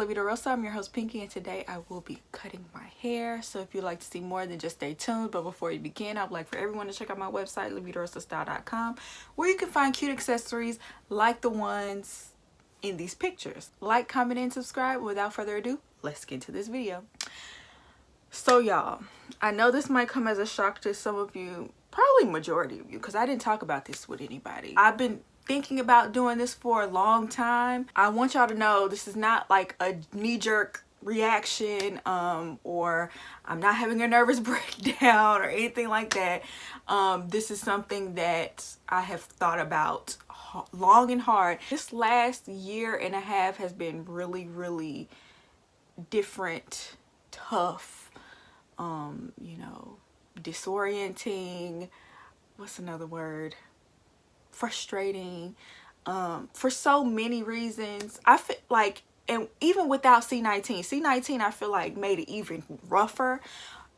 La Vida Rosa. I'm your host Pinky, and today I will be cutting my hair. So if you'd like to see more, then just stay tuned. But before you begin, I'd like for everyone to check out my website, lavidarosastyle.com, where you can find cute accessories like the ones in these pictures. Like, comment, and subscribe. Without further ado, let's get into this video. So y'all, I know this might come as a shock to some of you, probably majority of you, because I didn't talk about this with anybody. I've been thinking about doing this for a long time. I want y'all to know this is not like a knee-jerk reaction or I'm not having a nervous breakdown or anything like that. This is something that I have thought about long and hard. This last year and a half has been really different, tough, you know, disorienting. What's another word? Frustrating, for so many reasons. I feel like, and even without C19 I feel like made it even rougher,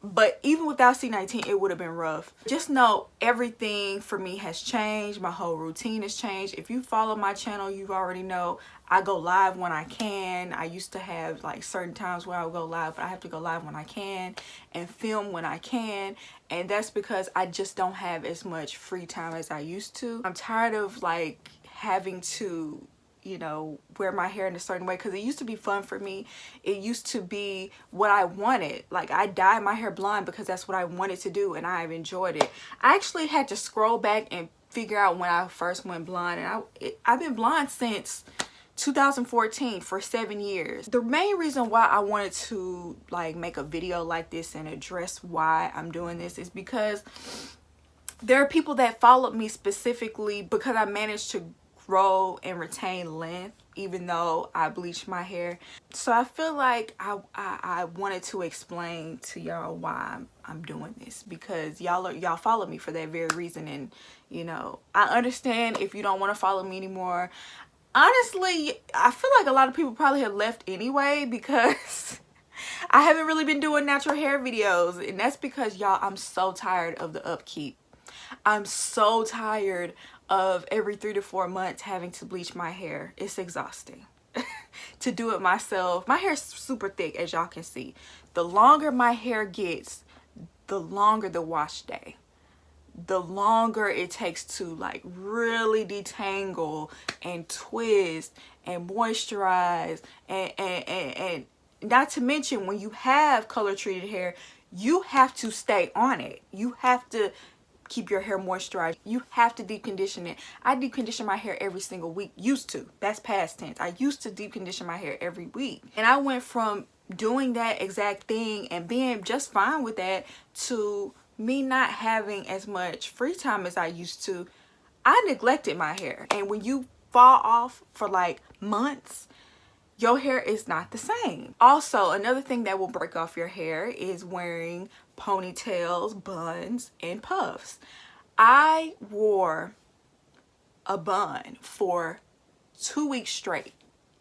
but even without C19 it would have been rough. Just know everything for me has changed. My whole routine has changed. If you follow my channel, you already know I go live when I can. I used to have like certain times where I would go live, but I have to go live when I can and film when I can, and that's because I just don't have as much free time as I used to. I'm tired of like having to, you know, wear my hair in a certain way, because it used to be fun for me. It used to be what I wanted. Like, I dyed my hair blonde because that's what I wanted to do, and I've enjoyed it. I actually had to scroll back and figure out when I first went blonde, and I've been blonde since 2014, for 7 years. The main reason why I wanted to like make a video like this and address why I'm doing this is because there are people that followed me specifically because I managed to grow and retain length even though I bleached my hair. So I feel like I wanted to explain to y'all why I'm doing this, because y'all follow me for that very reason. And you know, I understand if you don't want to follow me anymore. Honestly, I feel like a lot of people probably have left anyway, because I haven't really been doing natural hair videos, and that's because y'all, I'm so tired of the upkeep. I'm so tired of every 3 to 4 months having to bleach my hair. It's exhausting to do it myself. My hair's super thick, as y'all can see. The longer my hair gets, the longer the wash day, the longer it takes to like really detangle and twist and moisturize, and not to mention, when you have color treated hair, you have to stay on it. You have to keep your hair moisturized. You have to deep condition it. I deep condition my hair every single week. Used to. That's past tense. I used to deep condition my hair every week, and I went from doing that exact thing and being just fine with that to me not having as much free time as I used to. I neglected my hair, and when you fall off for like months, your hair is not the same. Also, another thing that will break off your hair is wearing ponytails, buns, and puffs. I wore a bun for 2 weeks straight,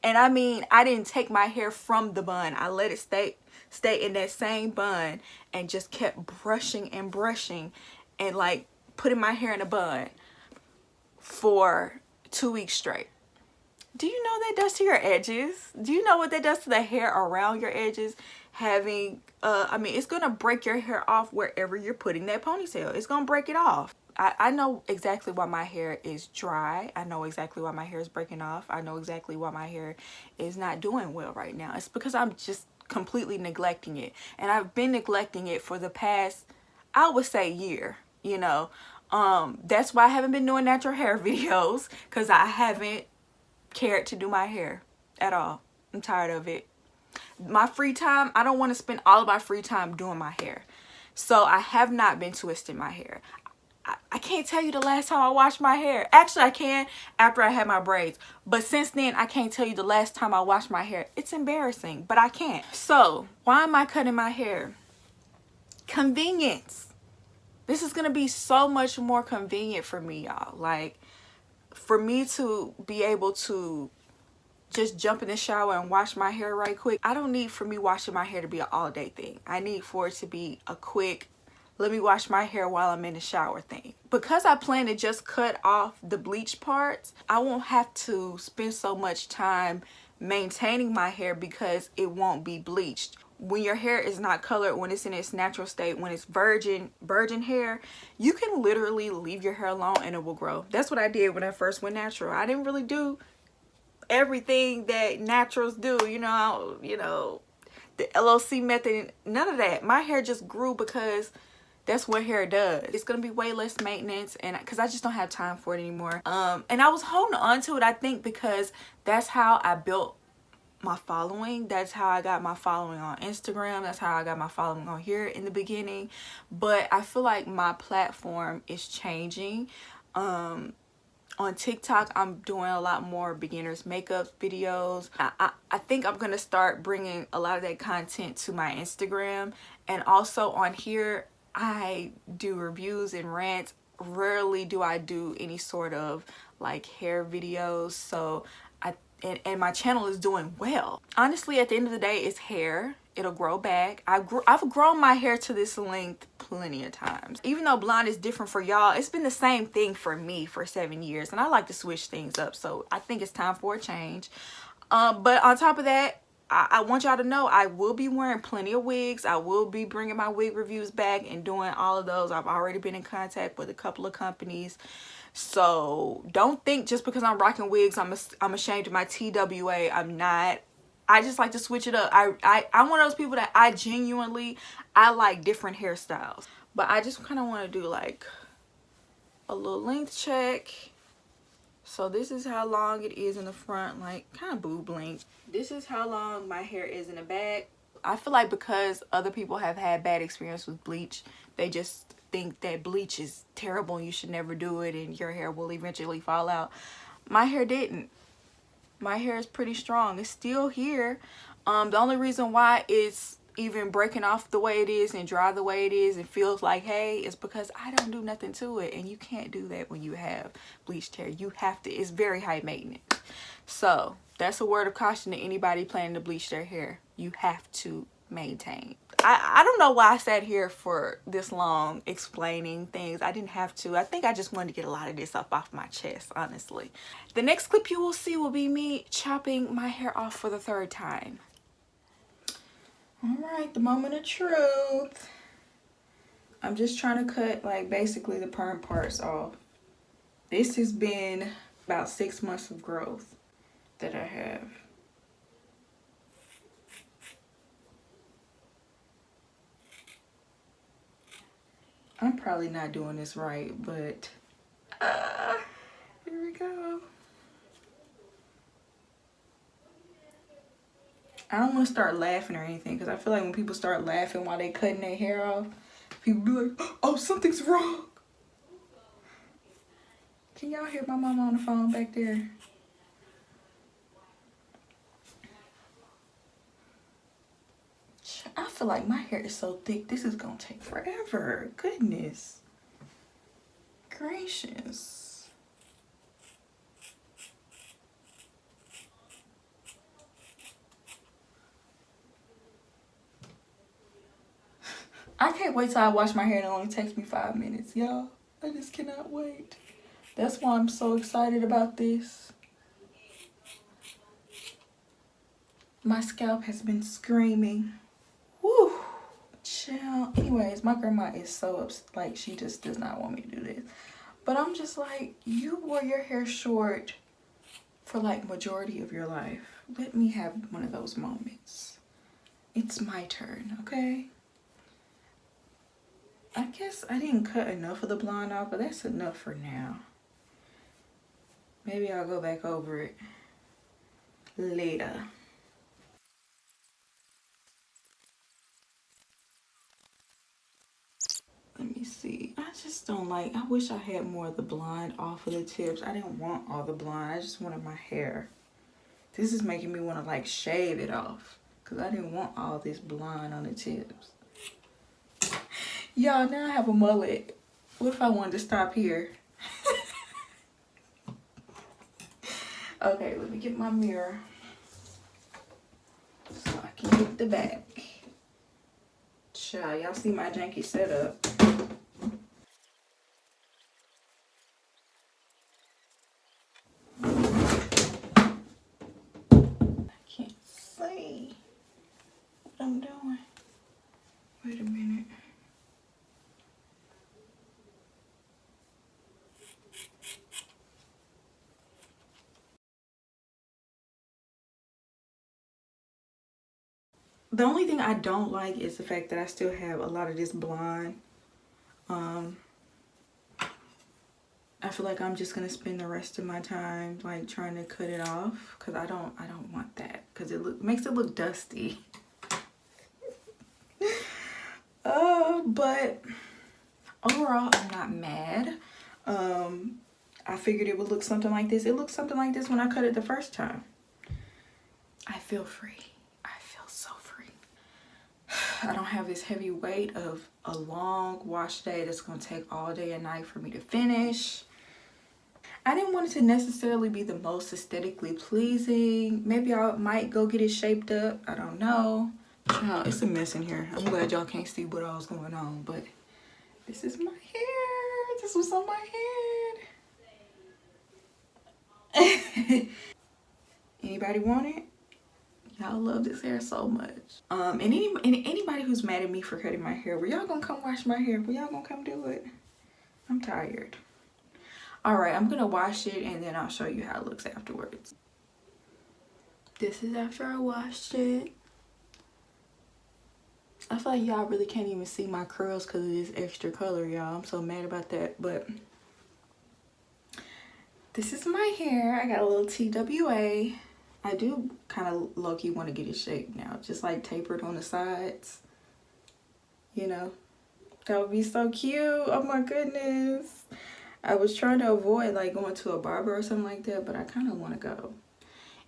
and I mean, I didn't take my hair from the bun. I let it stay in that same bun and just kept brushing and brushing and like putting my hair in a bun for 2 weeks straight. Do you know what that does to your edges? Do you know what that does to the hair around your edges? Having I mean, it's gonna break your hair off wherever you're putting that ponytail. It's gonna break it off. I know exactly why my hair is dry. I know exactly why my hair is breaking off. I know exactly why my hair is not doing well right now. It's because I'm just completely neglecting it, and I've been neglecting it for the past, I would say, year. You know, that's why I haven't been doing natural hair videos, because I haven't cared to do my hair at all. I'm tired of it. My free time, I don't want to spend all of my free time doing my hair, so I have not been twisting my hair. I can't tell you the last time I washed my hair. Actually, I can after I had my braids, but since then I can't tell you the last time I washed my hair. It's embarrassing, but I can't. So why am I cutting my hair? Convenience. This is gonna be so much more convenient for me, y'all. Like, for me to be able to just jump in the shower and wash my hair right quick, I don't need for me washing my hair to be an all-day thing. I need for it to be a quick, let me wash my hair while I'm in the shower thing. Because I plan to just cut off the bleach parts, I won't have to spend so much time maintaining my hair because it won't be bleached. When your hair is not colored, when it's in its natural state, when it's virgin hair, you can literally leave your hair alone and it will grow. That's what I did when I first went natural. I didn't really do everything that naturals do, you know, the LOC method, none of that. My hair just grew because that's what hair does. It's gonna be way less maintenance, and because I just don't have time for it anymore. And I was holding on to it, I think, because that's how I built my following. That's how I got my following on Instagram. That's how I got my following on here in the beginning. But I feel like my platform is changing. On TikTok, I'm doing a lot more beginners makeup videos. I think I'm gonna start bringing a lot of that content to my Instagram. And also on here, I do reviews and rants. Rarely do I do any sort of like hair videos. So and my channel is doing well. Honestly, at the end of the day, it's hair. It'll grow back. I've grown my hair to this length plenty of times. Even though blonde is different for y'all, it's been the same thing for me for 7 years, and I like to switch things up. So I think it's time for a change. But on top of that, I want y'all to know I will be wearing plenty of wigs. I will be bringing my wig reviews back and doing all of those. I've already been in contact with a couple of companies. So don't think just because I'm rocking wigs, I'm ashamed of my TWA. I'm not. I just like to switch it up. I'm one of those people that I like different hairstyles. But I just kind of want to do like a little length check. So this is how long it is in the front, like kind of boob length. This is how long my hair is in the back. I feel like because other people have had bad experience with bleach, they just think that bleach is terrible and you should never do it and your hair will eventually fall out. My hair didn't. My hair is pretty strong. It's still here. The only reason why it's even breaking off the way it is and dry the way it is and feels like hay is because I don't do nothing to it, and you can't do that when you have bleached hair. You have to. It's very high maintenance. So that's a word of caution to anybody planning to bleach their hair. You have to maintain. I don't know why I sat here for this long explaining things. I didn't have to. I think I just wanted to get a lot of this up off my chest, honestly. The next clip you will see will be me chopping my hair off for the 3rd time. All right, the moment of truth. I'm just trying to cut like basically the perm parts off. This has been about 6 months of growth that I have. I'm probably not doing this right, but here we go. I don't want to start laughing or anything because I feel like when people start laughing while they cutting their hair off, people be like, oh, something's wrong. Can y'all hear my mama on the phone back there? I feel like my hair is so thick. This is going to take forever. Goodness gracious. I can't wait till I wash my hair and it only takes me 5 minutes, y'all. I just cannot wait. That's why I'm so excited about this. My scalp has been screaming. Woo! Child. Anyways, my grandma is so upset. Like, she just does not want me to do this. But I'm just like, you wore your hair short for like majority of your life. Let me have one of those moments. It's my turn, okay? I guess I didn't cut enough of the blonde off, but that's enough for now. Maybe I'll go back over it later. Let me see. I just don't like, I wish I had more of the blonde off of the tips. I didn't want all the blonde. I just wanted my hair. This is making me want to like shave it off because I didn't want all this blonde on the tips. Y'all, now I have a mullet. What if I wanted to stop here? Okay, let me get my mirror so I can get the back. Child, y'all see my janky setup. Wait a minute. The only thing I don't like is the fact that I still have a lot of this blonde. I feel like I'm just gonna spend the rest of my time like trying to cut it off because I don't want that because it makes it look dusty. But overall I'm not mad. I figured it would look something like this. It looked something like this when I cut it the first time. I feel free. I feel so free. I don't have this heavy weight of a long wash day that's gonna take all day and night for me to finish. I didn't want it to necessarily be the most aesthetically pleasing. Maybe I might go get it shaped up. I don't know. Child, it's a mess in here. I'm glad y'all can't see what all's going on, but this is my hair. This was on my head. Anybody want it? Y'all love this hair so much. And anybody who's mad at me for cutting my hair, were y'all gonna come wash my hair? Were y'all gonna come do it? I'm tired. All right, I'm gonna wash it and then I'll show you how it looks afterwards. This is after I washed it. I feel like y'all really can't even see my curls because of this extra color, y'all. I'm so mad about that, but this is my hair. I got a little TWA. I do kind of low-key want to get it shaped now, just like tapered on the sides. You know, that would be so cute. Oh my goodness. I was trying to avoid like going to a barber or something like that, but I kind of want to go.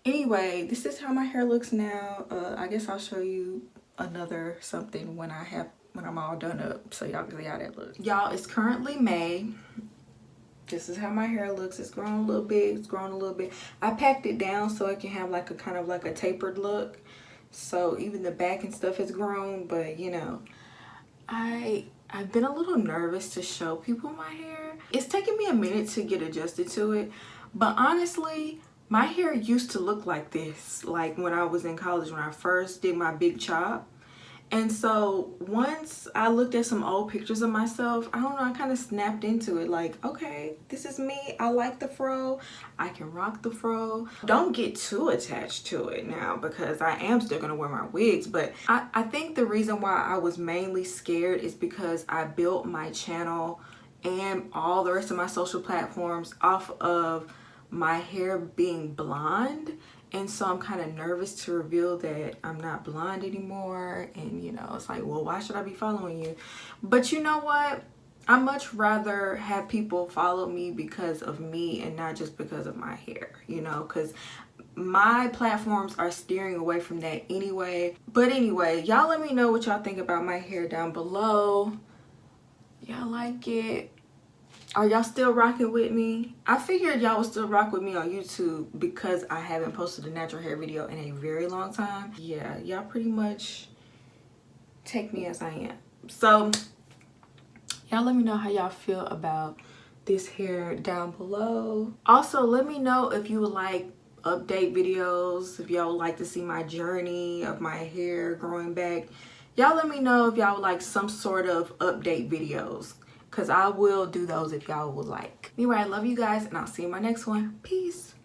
Anyway, this is how my hair looks now. I guess I'll show you another something when I'm all done up, so y'all can see how that looks. Y'all, it's currently May. This is how my hair looks. It's grown a little bit. It's grown a little bit. I packed it down so it can have like a kind of like a tapered look. So even the back and stuff has grown, but you know, I've been a little nervous to show people my hair. It's taken me a minute to get adjusted to it, but honestly, my hair used to look like this, like when I was in college, when I first did my big chop. And so once I looked at some old pictures of myself, I don't know, I kind of snapped into it like, okay, this is me. I like the fro. I can rock the fro. Don't get too attached to it now because I am still going to wear my wigs. But I think the reason why I was mainly scared is because I built my channel and all the rest of my social platforms off of my hair being blonde. And so I'm kind of nervous to reveal that I'm not blonde anymore. And you know, it's like, well, why should I be following you? But you know what? I much rather have people follow me because of me and not just because of my hair, you know, because my platforms are steering away from that anyway. But anyway, y'all let me know what y'all think about my hair down below. Y'all like it? Are y'all still rocking with me? I figured y'all would still rock with me on YouTube because I haven't posted a natural hair video in a very long time. Yeah, y'all pretty much take me as I am. So y'all let me know how y'all feel about this hair down below. Also, let me know if you would like update videos, if y'all would like to see my journey of my hair growing back. Y'all let me know if y'all would like some sort of update videos, because I will do those if y'all would like. Anyway, I love you guys and I'll see you in my next one. Peace.